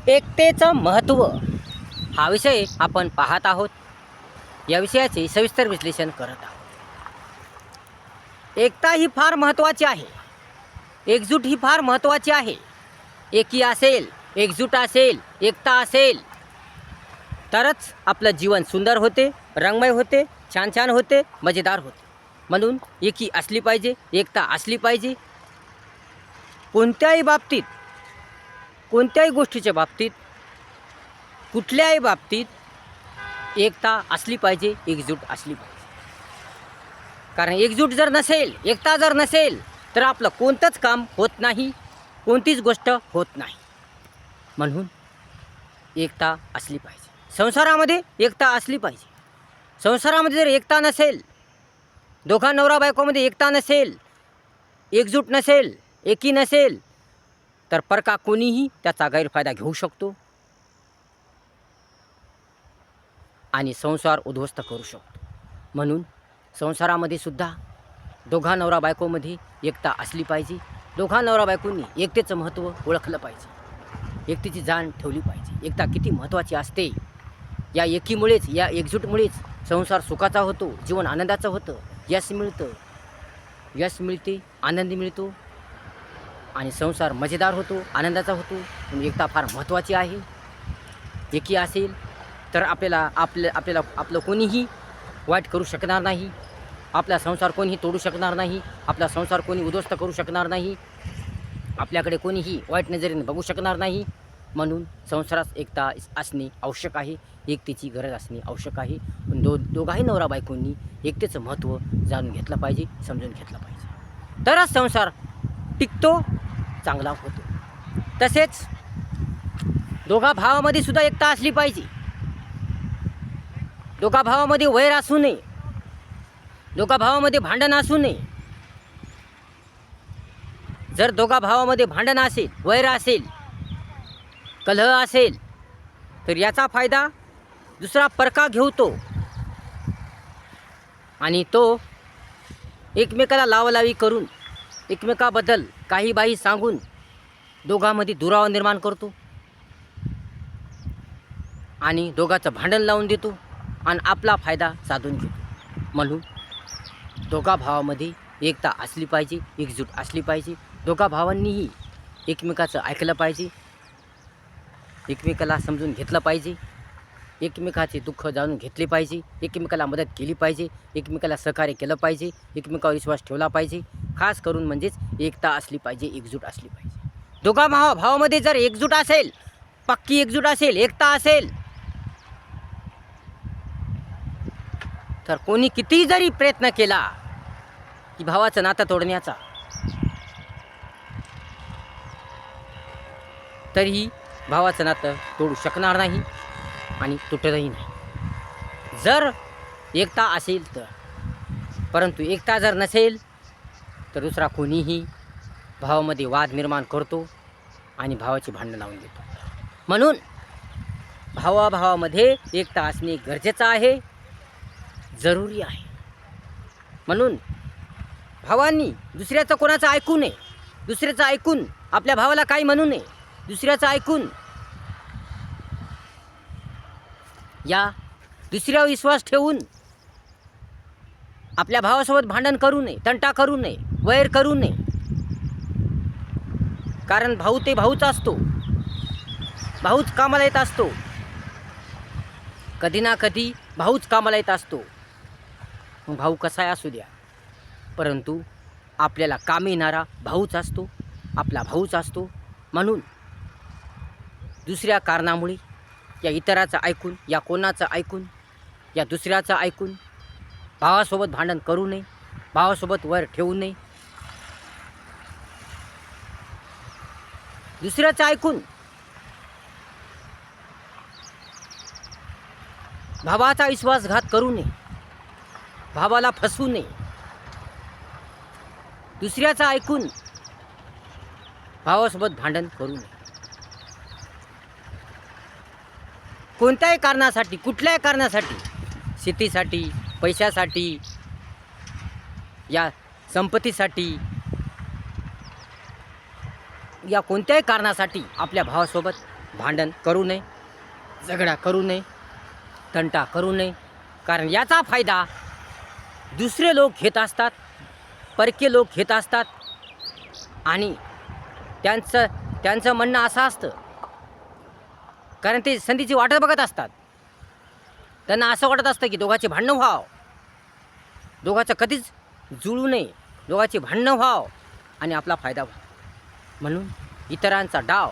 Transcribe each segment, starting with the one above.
एकतेचं महत्त्व हा विषय आपण पाहत आहोत. या विषयाचे सविस्तर विश्लेषण करत आहोत. एकता ही फार महत्त्वाची आहे. एकजूट ही फार महत्त्वाची आहे. एकी असेल, एकजूट असेल, एकता असेल तरच आपलं जीवन सुंदर होते, रंगमय होते, छान छान होते, मजेदार होते. म्हणून एकी असली पाहिजे, एकता असली पाहिजे. कोणत्याही बाबतीत, कोणत्याही गोष्टीच्या बाबतीत, कुठल्याही बाबतीत एकता असली पाहिजे, एकजूट असली पाहिजे. कारण एकजूट जर नसेल, एकता जर नसेल तर आपलं कोणतंच काम होत नाही, कोणतीच गोष्ट होत नाही. म्हणून एकता असली पाहिजे. संसारामध्ये एकता असली पाहिजे. संसारामध्ये जर एकता नसेल, दोघा नवरा बायकोमध्ये एकता नसेल, एकजूट नसेल, एकी नसेल तर परका कोणीही त्याचा गैरफायदा घेऊ शकतो आणि संसार उद्ध्वस्त करू शकतो. म्हणून संसारामध्ये सुद्धा दोघा नवरा बायकोमध्ये एकता असली पाहिजे. दोघा नवरा बायकोंनी एकतेचं महत्त्व ओळखलं पाहिजे, एकतेची जाण ठेवली पाहिजे. एकता किती महत्त्वाची असते. या एकीमुळेच, या एकजूटमुळेच संसार सुखाचा होतो, जीवन आनंदाचं होतं, यश मिळतं, यश मिळते, आनंद मिळतो आणि संसार मजेदार होतो, आनंदाचा होतो. म्हणून एकता फार महत्त्वाची आहे. एकी असेल तर आपलं कोणीही वाईट करू शकणार नाही. आपला संसार कोणीही तोडू शकणार नाही. आपला संसार कोणी उद्ध्वस्त करू शकणार नाही. आपल्याकडे कोणीही वाईट नजरेने बघू शकणार नाही. म्हणून संसारात एकता असणे आवश्यक आहे, एकतेची गरज असणे आवश्यक आहे. पण दोघाही नवरा बायकोंनी एकतेचं महत्त्व जाणून घेतलं पाहिजे, समजून घेतलं पाहिजे. तरच संसार टिकतो, चांगला होतो. तसेच दोघा भावामध्ये सुद्धा एकता असली पाहिजे. दोघा भावामध्ये वैर असू नये, दोघा भावामध्ये भांडण असू नये. जर दोघा भावामध्ये भांडण असेल, वैर असेल, कलह असेल तर याचा फायदा दुसरा परका घेतो आणि तो एकमेकाला लावालावी करून, एकमेकाबद्दल काही बाही सांगून दोघांमध्ये दुरावा निर्माण करतो आणि दोघांचं भांडण लावून देतो आणि आपला फायदा साधून घेतो. म्हणून दोघा भावामध्ये एकता असली पाहिजे, एकजूट असली पाहिजे. दोघा भावांनीही एकमेकाचं ऐकलं पाहिजे, एकमेकाला समजून घेतलं पाहिजे, एकमेकाचे दुःख जाणून घेतले पाहिजे, एकमेकाला मदत केली पाहिजे, एकमेकाला सहकार्य केलं पाहिजे, एकमेकावर विश्वास ठेवला पाहिजे. खास करून म्हणजेच एकता असली पाहिजे, एकजूट असली पाहिजे. दोघा भावामध्ये जर एकजूट असेल, पक्की एकजूट असेल, एकता असेल तर कोणी कितीही जरी प्रयत्न केला की भावाचं नातं तोडण्याचा, तरीही भावाचं नातं तोडू शकणार नाही आणि तुटतही नाही. जर एकता असेल तर. परंतु एकता जर नसेल तर दुसरा कोणीही भावामध्ये वाद निर्माण करतो आणि भावाची भांडणं लावून देतो. म्हणून भावाभावामध्ये एकता असणे गरजेचं आहे, जरुरी आहे. म्हणून भावांनी दुसऱ्याचं कोणाचं ऐकू नये. दुसऱ्याचं ऐकून आपल्या भावाला काही म्हणू नये. दुसऱ्याचं ऐकून या दुसऱ्यावर विश्वास ठेवून आपल्या भावासोबत भांडण करू नये, तंटा करू नये, वैर करू नये. कारण भाऊ ते भाऊच असतो, भाऊच कामाला येत असतो. कधी ना कधी भाऊच कामाला येत असतो. मग भाऊ कसाही असू द्या, परंतु आपल्याला कामी येणारा भाऊच असतो, आपला भाऊच असतो. म्हणून दुसऱ्या कारणामुळे या इतराचं ऐकून, या कोणाचं ऐकून, या दुसऱ्याचं ऐकून भावासोबत भांडण करू नये, भावासोबत वैर ठेवू नये. दुसऱ्याचं ऐकून भावाचा विश्वासघात करू नये, भावाला फसवू नये. दुसऱ्याचं ऐकून भावासोबत भांडण करू नये. कोणत्याही कारणासाठी, कुठल्याही कारणासाठी, शेतीसाठी, पैशासाठी, या संपत्तीसाठी, या कोणत्याही कारणासाठी आपल्या भावासोबत भांडण करू नये, झगडा करू नये, तंटा करू नये. कारण याचा फायदा दुसरे लोक घेत असतात, परके लोक घेत असतात. आणि त्यांचं म्हणणं असं असतं, कारण ते संधीची वाटच बघत असतात. त्यांना असं वाटत असतं की दोघांचे भांडणं व्हावं, दोघांचं कधीच जुळू नये, दोघांचे भांडणं व्हावं आणि आपला फायदा व्हावा. म्हणून इतरांचा डाव,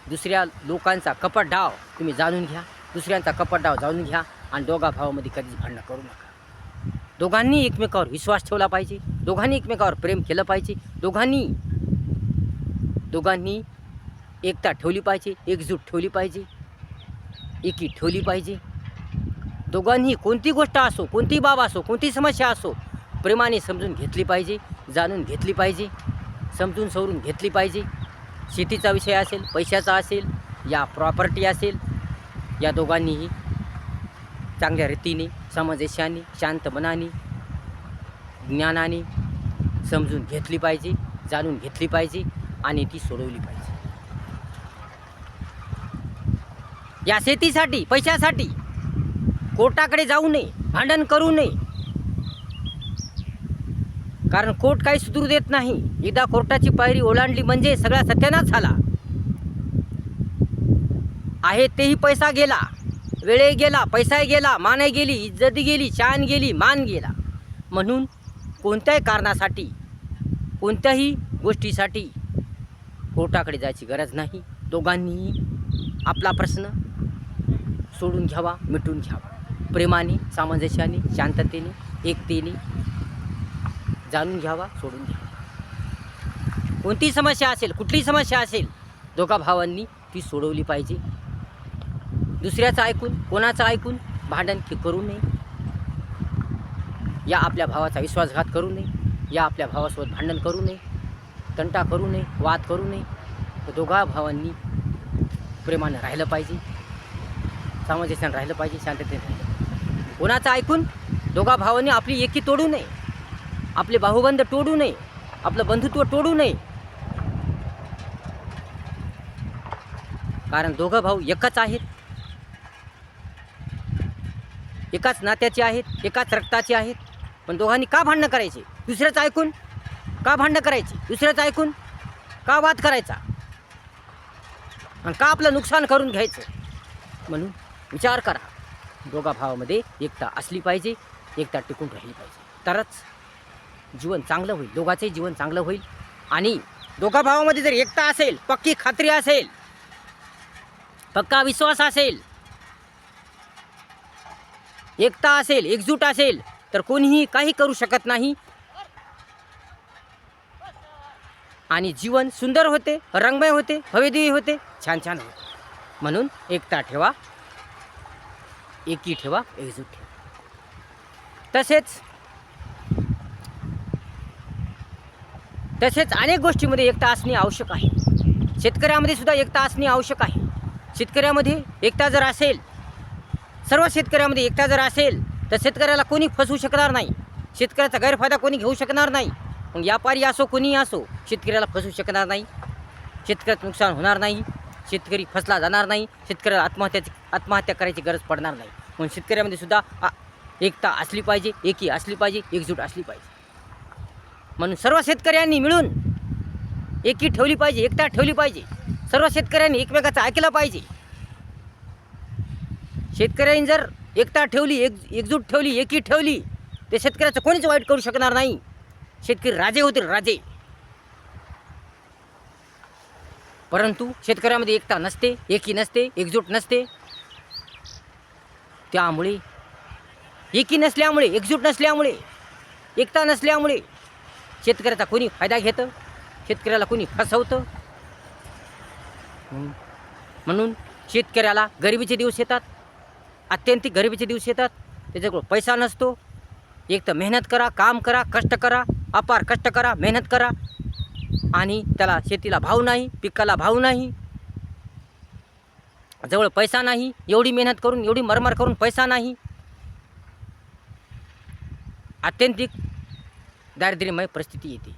दुसऱ्या लोकांचा कपट डाव तुम्ही जाणून घ्या, दुसऱ्यांचा कपट डाव जाणून घ्या आणि दोघा भावामध्ये कधीच भांडणं करू नका. दोघांनी एकमेकावर विश्वास ठेवला पाहिजे, दोघांनी एकमेकावर प्रेम केलं पाहिजे, दोघांनी एकता ठेवली पाहिजे, एकजूट ठेवली पाहिजे, एकी ठेवली पाहिजे. दोघांनी कोणती गोष्ट असो, कोणती बाब असो, कोणती समस्या असो, प्रेमाने समजून घेतली पाहिजे, जाणून घेतली पाहिजे, समजून सवरून घेतली पाहिजे. शेतीचा विषय असेल, पैशाचा असेल, या प्रॉपर्टी असेल, या दोघांनीही चांगल्या रीतीने, समंजस्याने, शांत मनाने, ज्ञानाने समजून घेतली पाहिजे, जाणून घेतली पाहिजे आणि ती सोडवली पाहिजे. या शेतीसाठी, पैशासाठी कोर्टाकडे जाऊ नये, भांडण करू नये. कारण कोर्ट काही सुधरू देत नाही. एकदा कोर्टाची पायरी ओलांडली म्हणजे सगळा सत्यानाश झाला. आहे तेही पैसा गेला, वेळ गेला, पैसा गेला, मान गेली, इज्जत गेली, शान गेली, मान गेला. म्हणून कोणत्याही कारणासाठी, कोणत्याही गोष्टीसाठी कोर्टाकडे जायची गरज नाही. दोघांनीही आपला प्रश्न सोडून घ्यावा, मिटून घ्यावा, प्रेमाने, सामंजस्याने, शांततेने, एकतेने जाणून घ्यावा, सोडून घ्यावा. कोणती समस्या असेल, कुठली समस्या असेल, दोघा भावांनी ती सोडवली पाहिजे. दुसऱ्याचं ऐकून, कोणाचं ऐकून भांडण करू नये, या आपल्या भावाचा विश्वासघात करू नये, या आपल्या भावासोबत भांडण करू नये, तंटा करू नये, वाद करू नये. तर दोघा भावांनी प्रेमानं राहिलं पाहिजे, सामंजस्यानं राहिलं पाहिजे, शांततेने राहिलं पाहिजे. कोणाचं ऐकून दोघा भावांनी आपली एकी तोडू नये, आपले बाहुबंद तोडू नये, आपलं बंधुत्व तोडू नये. कारण दोघं भाऊ एकच आहेत, एकाच नात्याचे आहेत, एकाच रक्ताचे आहेत. पण दोघांनी का भांडणं करायचे? दुसऱ्याचं ऐकून का भांडणं करायची? दुसऱ्याचं ऐकून का वाद करायचा? आणि का आपलं नुकसान करून घ्यायचं? म्हणून विचार करा. दोघा भावामध्ये एकता असली पाहिजे, एकता टिकून राहिली पाहिजे. तरच जीवन चांगलं होईल, दोघांचंही जीवन चांगलं होईल. आणि दोघा भावामध्ये जर एकता असेल, पक्की खात्री असेल, पक्का विश्वास असेल, एकता असेल, एकजूट असेल, तर कोणीही काही करू शकत नाही. आणि जीवन सुंदर होते, रंगमय होते, भव्यदिव्य होते, छान छान होते. म्हणून एकता ठेवा, एकी ठेवा, एकजूट ठेवा. तसेच अनेक गोष्टीमध्ये एकता असणे आवश्यक आहे. शेतकऱ्यामध्ये सुद्धा एकता असणे आवश्यक आहे. शेतकऱ्यामध्ये एकता जर असेल, सर्व शेतकऱ्यामध्ये एकता जर असेल, तर शेतकऱ्याला कोणी फसवू शकणार नाही, शेतकऱ्याचा गैरफायदा कोणी घेऊ शकणार नाही. मग व्यापारी असो, कोणीही असो, शेतकऱ्याला फसवू शकणार नाही, शेतकऱ्याचं नुकसान होणार नाही, शेतकरी फसला जाणार नाही, शेतकऱ्याला आत्महत्या करायची गरज पडणार नाही. म्हणून शेतकऱ्यामध्ये सुद्धा एकता असली पाहिजे, एकी असली पाहिजे, एकजूट असली पाहिजे. म्हणून सर्व शेतकऱ्यांनी मिळून एकी ठेवली पाहिजे, एकता ठेवली पाहिजे. सर्व शेतकऱ्यांनी एकमेकाचं ऐकलं पाहिजे. शेतकऱ्यांनी जर एकता ठेवली, एकजूट ठेवली, एकी ठेवली, ते शेतकऱ्याचं कोणीच वाईट करू शकणार नाही. शेतकरी राजे होतील, राजे. परंतु शेतकऱ्यामध्ये एकता नसते, एकी नसते, एकजूट नसते. त्यामुळे एकी नसल्यामुळे, एकजूट नसल्यामुळे, एकता नसल्यामुळे शेतकऱ्याचा कोणी फायदा घेतं, शेतकऱ्याला कोणी फसवतं. म्हणून शेतकऱ्याला गरिबीचे दिवस येतात, अत्यंतिक गरिबीचे दिवस येतात. त्याच्याकडे पैसा नसतो. एक तर मेहनत करा, काम करा, कष्ट करा, अपार कष्ट करा, मेहनत करा, आणि त्याला शेतीला भाव नाही, पिकाला भाव नाही, जवळ पैसा नाही, एवढी मेहनत करून, एवढी मरमर करून पैसा नाही. अत्यंतिक दारिद्र्यमय परिस्थिती येते.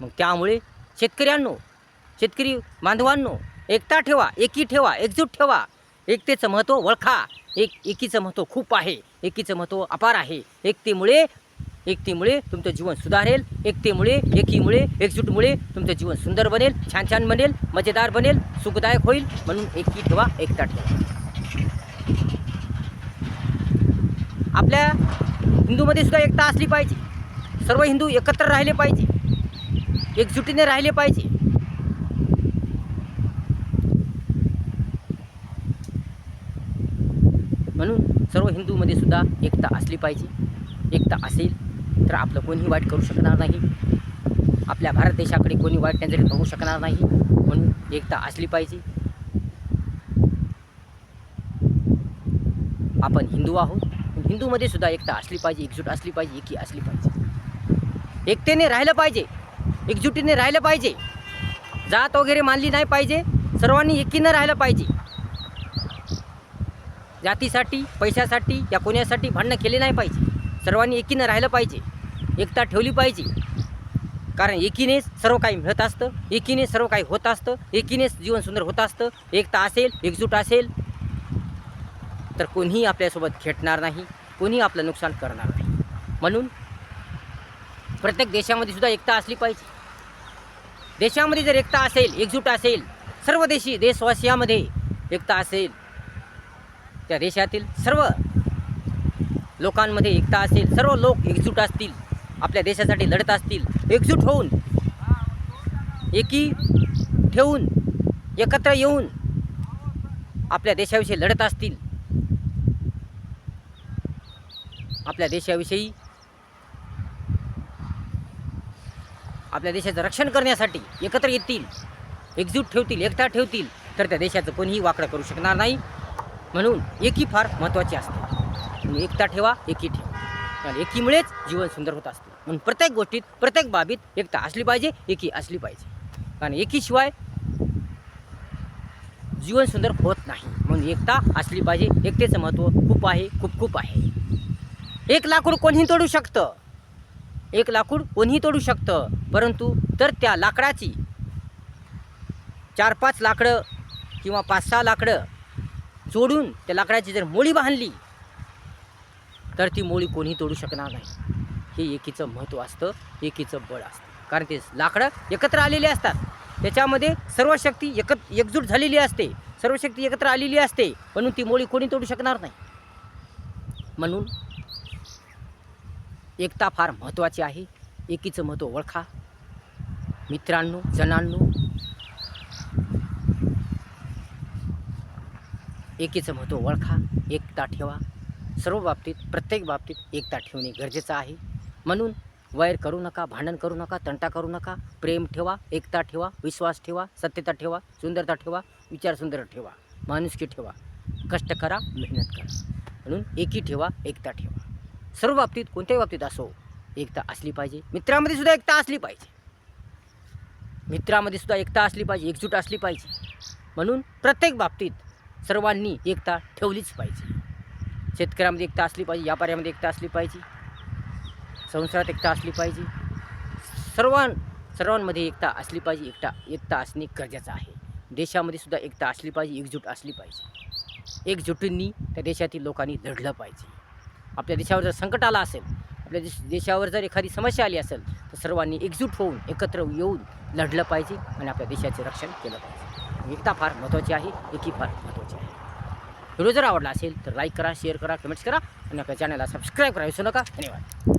मग त्यामुळे शेतकरी बांधवांनो, एकता ठेवा, एकी ठेवा, एकजूट ठेवा. एकतेचं महत्त्व ओळखा. एकीचं महत्त्व खूप आहे. एकीचं महत्त्व अपार आहे. एकतेमुळे तुमचं जीवन सुधारेल. एकीमुळे एकजूटमुळे तुमचं जीवन सुंदर बनेल, छान बनेल, मजेदार बनेल, सुखदायक होईल. म्हणून एकी ठेवा, एकता ठेवा. आपल्या हिंदूमध्ये सुद्धा एकता असली पाहिजे. सर्व हिंदू एकत्र राहिले पाहिजे, एकजुटीने राहिले पाहिजे. म्हणून सर्व हिंदूमध्ये सुद्धा एकता असली पाहिजे. एकता असेल तर आपलं कोणीही वाईट करू शकणार नाही. आपल्या भारत देशाकडे कोणी वाईट नजरेत बघू शकणार नाही. म्हणून एकता असली पाहिजे. आपण हिंदू आहोत. हिंदूमध्ये सुद्धा एकता असली पाहिजे, एकजूट असली पाहिजे, एकी असली पाहिजे. एकतेने राहिलं पाहिजे, एकजुटीने राहिलं पाहिजे. जात वगैरे मानली नाही पाहिजे. सर्वांनी एकीनं राहिलं पाहिजे. जातीसाठी, पैशासाठी या कोण्यासाठी भांडणं केले नाही पाहिजे. सर्वांनी एकीनं राहिलं पाहिजे, एकता ठेवली पाहिजे. कारण एकीनेच सर्व काही मिळत असतं, एकीने सर्व काही होत असतं, एकीनेच जीवन सुंदर होत असतं. एकता असेल, एकजूट असेल तर कोणीही आपल्यासोबत खेटणार नाही, कोणीही आपलं नुकसान करणार नाही. म्हणून प्रत्येक देशामध्ये सुद्धा एकता असली पाहिजे. देशामध्ये जर एकता असेल, एकजूट असेल, सर्व देशवासियामध्ये एकता असेल, त्या देशातील सर्व लोकांमध्ये एकता असेल, सर्व लोक एकजूट असतील, आपल्या देशासाठी लढत असतील, एकजूट होऊन, एकी ठेवून, एकत्र येऊन आपल्या देशाविषयी लढत असतील, आपल्या देशाविषयी, आपल्या देशाचं रक्षण करण्यासाठी एकत्र येतील, एकजूट ठेवतील, एकता ठेवतील तर त्या देशाचं कोणीही वाकडं करू शकणार नाही. म्हणून एकी फार महत्त्वाची असते. म्हणून एकता ठेवा, एकी ठेवा. कारण एकीमुळेच जीवन सुंदर होत असते. म्हणून प्रत्येक गोष्टीत, प्रत्येक बाबीत एकता असली पाहिजे, एकी असली पाहिजे. कारण एकीशिवाय जीवन सुंदर होत नाही. म्हणून एकता असली पाहिजे. एकतेचं महत्त्व खूप आहे, खूप आहे. एक लाकूड कोणीही तोडू शकतं, एक लाकूड कोणीही तोडू शकतं. परंतु तर त्या लाकडाची 4-5 लाकडं किंवा 5-6 लाकडं जोडून त्या लाकडाची जर मोळी बांधली तर ती मोळी कोणीही तोडू शकणार नाही. हे एकीचं महत्त्व असतं, एकीचं बळ असतं. कारण ते लाकडं एकत्र आलेले असतात, त्याच्यामध्ये सर्व शक्ती एकजूट झालेली असते, सर्व शक्ती एकत्र आलेली असते. म्हणून ती मोळी कोणी तोडू शकणार नाही. म्हणून एकता फार महत्त्वाची आहे. एकीचं महत्त्व ओळखा मित्रांनो, जनांनो. एकीचं महत्त्व ओळखा, एकता ठेवा. सर्व बाबतीत, प्रत्येक बाबतीत एकता ठेवणे गरजेचं आहे. म्हणून वैर करू नका, भांडण करू नका, तंटा करू नका. प्रेम ठेवा, एकता ठेवा, विश्वास ठेवा, सत्यता ठेवा, सुंदरता ठेवा, विचार सुंदर ठेवा, माणुसकी ठेवा, कष्ट करा, मेहनत करा. म्हणून एकी ठेवा, एकता ठेवा. सर्व बाबतीत, कोणत्याही बाबतीत असो, एकता असली पाहिजे. मित्रामध्ये सुद्धा एकता असली पाहिजे. मित्रामध्ये सुद्धा एकता असली पाहिजे, एकजूट असली पाहिजे. म्हणून प्रत्येक बाबतीत सर्वांनी एकता ठेवलीच पाहिजे. शेतकऱ्यामध्ये एकता असली पाहिजे, व्यापाऱ्यामध्ये एकता असली पाहिजे, संसारात एकता असली पाहिजे. सर्वांमध्ये एकता असली पाहिजे. एकता असणे गरजेचं आहे. देशामध्ये सुद्धा एकता असली पाहिजे, एकजूट असली पाहिजे. एकजुटींनी त्या देशातील लोकांनी लढलं पाहिजे. आपल्या देशावर जर संकट आलं असेल, आपल्या देशावर जर एखादी समस्या आली असेल तर सर्वांनी एकजूट होऊन, एकत्र येऊन लढलं पाहिजे आणि आपल्या देशाचे रक्षण केलं पाहिजे. एकता फार महत्त्वाची आहे, एकी फार महत्त्वाची आहे. व्हिडिओ जर आवडला असेल तर लाईक करा, शेअर करा, कमेंट्स करा आणि आपल्या चॅनलला सबस्क्राईब करा विसरू नका. धन्यवाद.